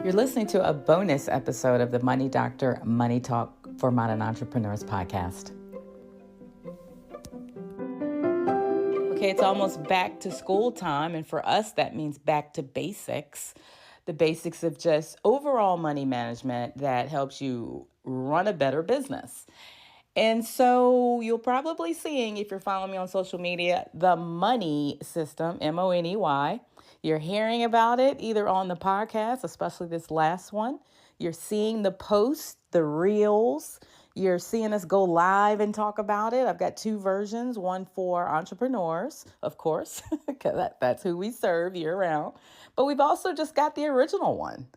You're listening to a bonus episode of the Money Doctor Money Talk for Modern Entrepreneurs podcast. Okay, it's almost back to school time, and for us, that means back to basics. The basics of just overall money management that helps you run a better business. And so you'll probably seeing, if you're following me on social media, the money system, MONEY. You're hearing about it either on the podcast, especially this last one. You're seeing the posts, the reels. You're seeing us go live and talk about it. I've got two versions, one for entrepreneurs, of course, because that's who we serve year round. But we've also just got the original one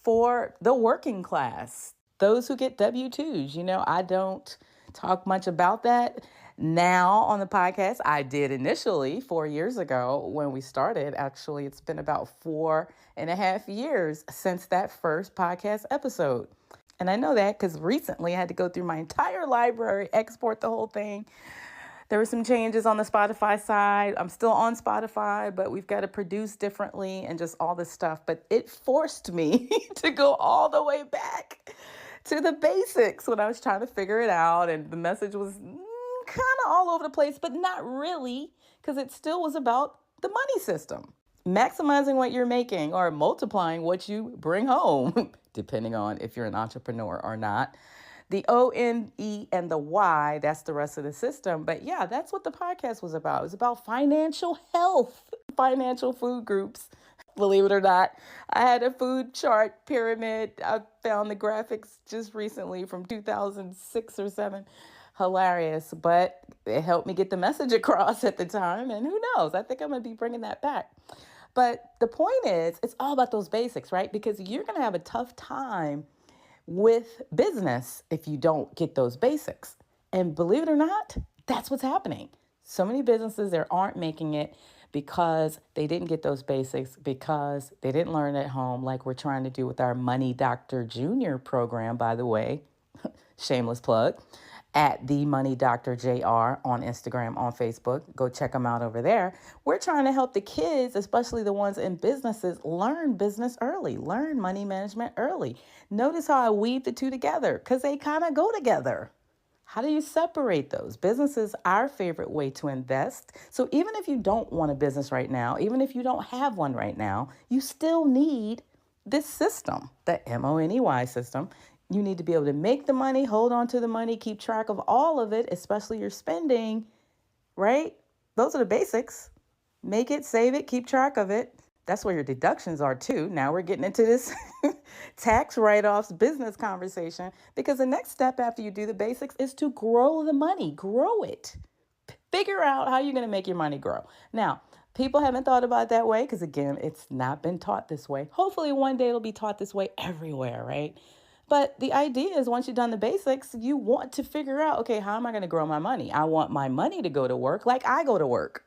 for the working class, those who get W-2s. You know, I don't talk much about that now on the podcast. I did initially 4 years ago when we started. Actually, it's been about 4.5 years since that first podcast episode. And I know that because recently I had to go through my entire library, export the whole thing. There were some changes on the Spotify side. I'm still on Spotify, but we've got to produce differently and just all this stuff. But it forced me to go all the way back to the basics when I was trying to figure it out. And the message was kind of all over the place, but not really, because it still was about the money system. Maximizing what you're making or multiplying what you bring home, depending on if you're an entrepreneur or not. The ONE and the Y, that's the rest of the system. But yeah, that's what the podcast was about. It was about financial health, financial food groups. Believe it or not, I had a food chart pyramid. I found the graphics just recently from 2006 or 7. Hilarious, but it helped me get the message across at the time. And who knows? I think I'm going to be bringing that back. But the point is, it's all about those basics, right? Because you're going to have a tough time with business if you don't get those basics. And believe it or not, that's what's happening. So many businesses there aren't making it because they didn't get those basics, because they didn't learn at home, like we're trying to do with our Money Doctor Junior program, by the way. Shameless plug. At the Money Doctor JR on Instagram, on Facebook. Go check them out over there. We're trying to help the kids, especially the ones in businesses, learn business early, learn money management early. Notice how I weave the two together because they kind of go together. How do you separate those? Business is our favorite way to invest. So even if you don't want a business right now, even if you don't have one right now, you still need this system, the MONEY system. You need to be able to make the money, hold on to the money, keep track of all of it, especially your spending, right? Those are the basics. Make it, save it, keep track of it. That's where your deductions are too. Now we're getting into this tax write-offs business conversation, because the next step after you do the basics is to grow the money, grow it. Figure out how you're going to make your money grow. Now, people haven't thought about it that way because, again, it's not been taught this way. Hopefully one day it'll be taught this way everywhere, right? But the idea is once you've done the basics, you want to figure out, okay, how am I going to grow my money? I want my money to go to work like I go to work.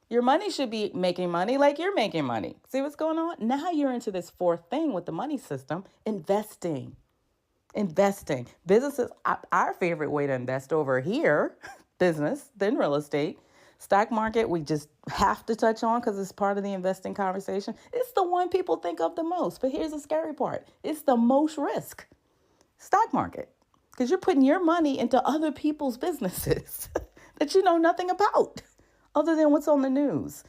Your money should be making money like you're making money. See what's going on? Now you're into this fourth thing with the money system, investing. Investing. Business is our favorite way to invest over here, business, then real estate. Stock market, we just have to touch on because it's part of the investing conversation. It's the one people think of the most. But here's the scary part. It's the most risk. Stock market. Because you're putting your money into other people's businesses that you know nothing about other than what's on the news.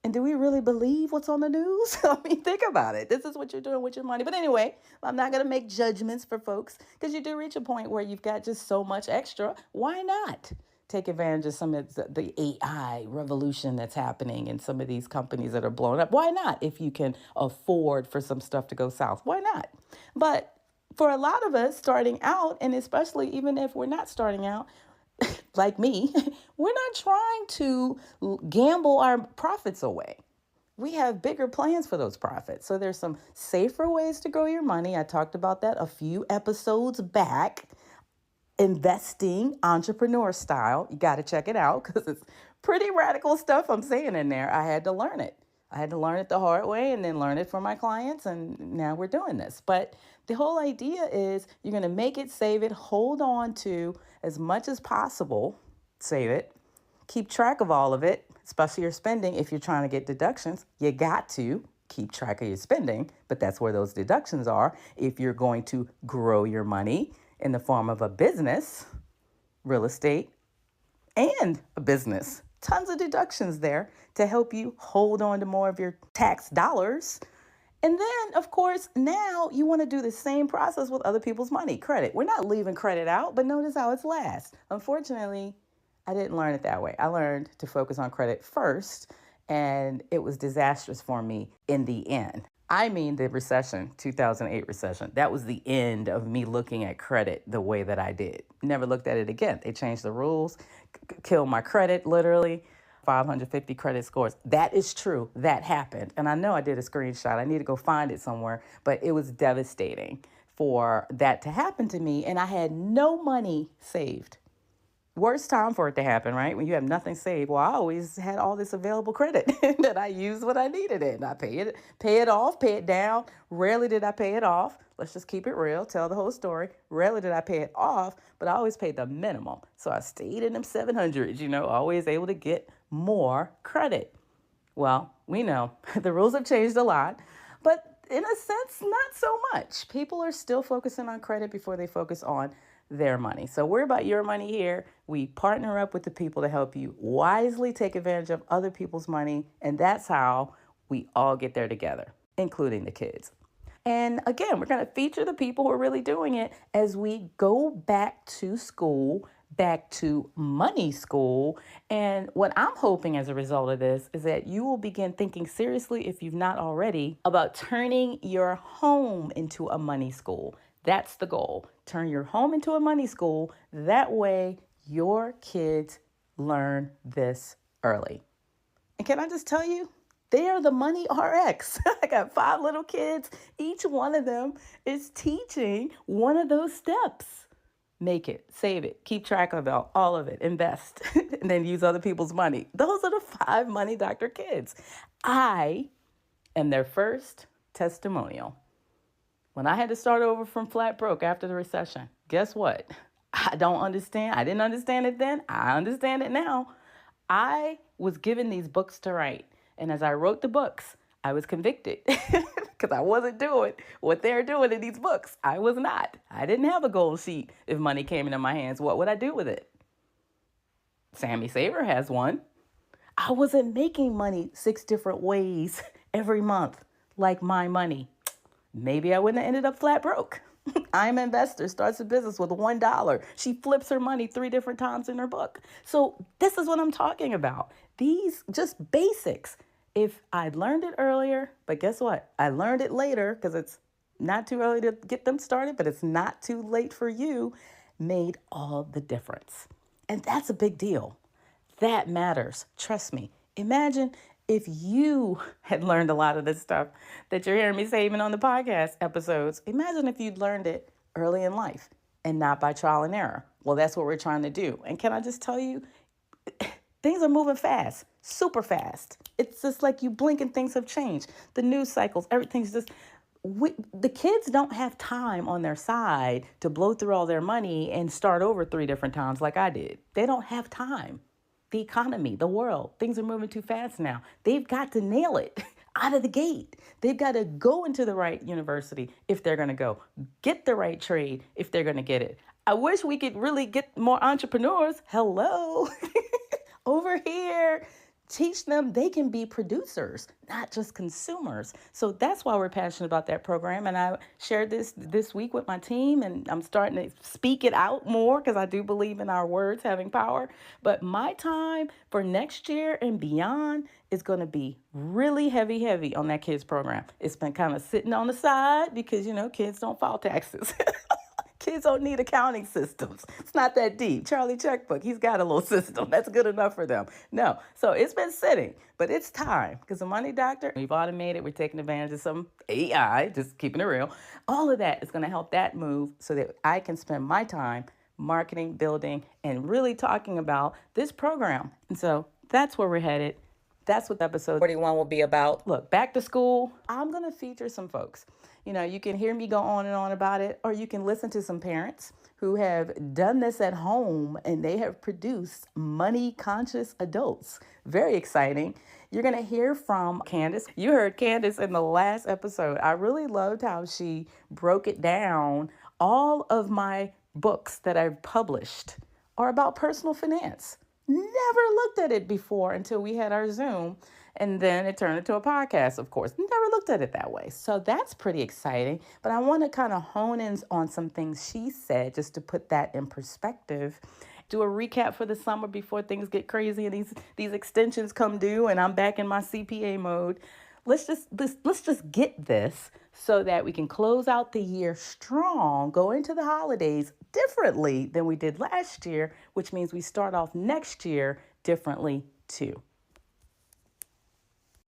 And do we really believe what's on the news? I mean, think about it. This is what you're doing with your money. But anyway, I'm not going to make judgments for folks because you do reach a point where you've got just so much extra. Why not take advantage of some of the AI revolution that's happening in some of these companies that are blowing up? Why not? If you can afford for some stuff to go south, why not? But for a lot of us starting out, and especially even if we're not starting out, like me, we're not trying to gamble our profits away. We have bigger plans for those profits. So there's some safer ways to grow your money. I talked about that a few episodes back. Investing entrepreneur style. You got to check it out because it's pretty radical stuff I'm saying in there. I had to learn it. I had to learn it the hard way and then learn it for my clients. And now we're doing this. But the whole idea is you're going to make it, save it, hold on to as much as possible, save it, keep track of all of it, especially your spending. If you're trying to get deductions, you got to keep track of your spending, but that's where those deductions are. If you're going to grow your money in the form of a business, real estate, and a business, tons of deductions there to help you hold on to more of your tax dollars. And then, of course, now you want to do the same process with other people's money, credit. We're not leaving credit out, but notice how it's last. Unfortunately, I didn't learn it that way. I learned to focus on credit first, and it was disastrous for me in the end. I mean the recession, 2008 recession. That was the end of me looking at credit the way that I did. Never looked at it again. They changed the rules, killed my credit, literally. 550 credit scores. That is true. That happened. And I know I did a screenshot. I need to go find it somewhere, but it was devastating for that to happen to me. And I had no money saved. Worst time for it to happen, right? When you have nothing saved. Well, I always had all this available credit that I used when I needed it. And I pay it off, pay it down. Rarely did I pay it off. Let's just keep it real, tell the whole story. Rarely did I pay it off, but I always paid the minimum. So I stayed in them 700s, always able to get more credit. Well, we know the rules have changed a lot, but in a sense, not so much. People are still focusing on credit before they focus on their money. So we're about your money here. We partner up with the people to help you wisely take advantage of other people's money. And that's how we all get there together, including the kids. And again, we're going to feature the people who are really doing it as we go back to school, back to money school. And what I'm hoping as a result of this is that you will begin thinking seriously, if you've not already, about turning your home into a money school. That's the goal. Turn your home into a money school. That way, your kids learn this early. And can I just tell you, they are the money RX. I got 5 little kids. Each one of them is teaching one of those steps. Make it, save it, keep track of all of it, invest, and then use other people's money. Those are the 5 Money Doctor kids. I am their first testimonial. When I had to start over from flat broke after the recession, guess what? I don't understand. I didn't understand it then. I understand it now. I was given these books to write. And as I wrote the books, I was convicted because I wasn't doing what they're doing in these books. I was not. I didn't have a gold sheet. If money came into my hands, what would I do with it? Sammy Saver has one. I wasn't making money 6 different ways every month like my money. Maybe I wouldn't have ended up flat broke. I'm an investor, starts a business with $1. She flips her money 3 different times in her book. So this is what I'm talking about. These just basics. If I'd learned it earlier, but guess what? I learned it later because it's not too early to get them started, but it's not too late for you, made all the difference. And that's a big deal. That matters. Trust me. Imagine if you had learned a lot of this stuff that you're hearing me say even on the podcast episodes. Imagine if you'd learned it early in life and not by trial and error. Well, that's what we're trying to do. And can I just tell you, things are moving fast, super fast. It's just like you blink and things have changed. The news cycles, everything's just, the kids don't have time on their side to blow through all their money and start over 3 different times like I did. They don't have time. The economy, the world, things are moving too fast now. They've got to nail it out of the gate. They've got to go into the right university if they're going to go, get the right trade if they're going to get it. I wish we could really get more entrepreneurs. Hello. Over here. Teach them they can be producers, not just consumers. So that's why we're passionate about that program. And I shared this week with my team, and I'm starting to speak it out more because I do believe in our words having power. But my time for next year and beyond is going to be really heavy on that kids program. It's been kind of sitting on the side because, kids don't file taxes. Kids don't need accounting systems. It's not that deep. Charlie Checkbook, he's got a little system. That's good enough for them. No. So it's been sitting, but it's time because the Money Doctor, we've automated. We're taking advantage of some AI, just keeping it real. All of that is going to help that move so that I can spend my time marketing, building, and really talking about this program. And so that's where we're headed. That's what episode 41 will be about. Look, back to school. I'm going to feature some folks. You can hear me go on and on about it, or you can listen to some parents who have done this at home and they have produced money-conscious adults. Very exciting. You're going to hear from Candace. You heard Candace in the last episode. I really loved how she broke it down. All of my books that I've published are about personal finance. Never looked at it before until we had our Zoom. And then it turned into a podcast, of course. Never looked at it that way. So that's pretty exciting. But I want to kind of hone in on some things she said just to put that in perspective. Do a recap for the summer before things get crazy and these extensions come due and I'm back in my CPA mode. Let's just get this so that we can close out the year strong, go into the holidays differently than we did last year, which means we start off next year differently too.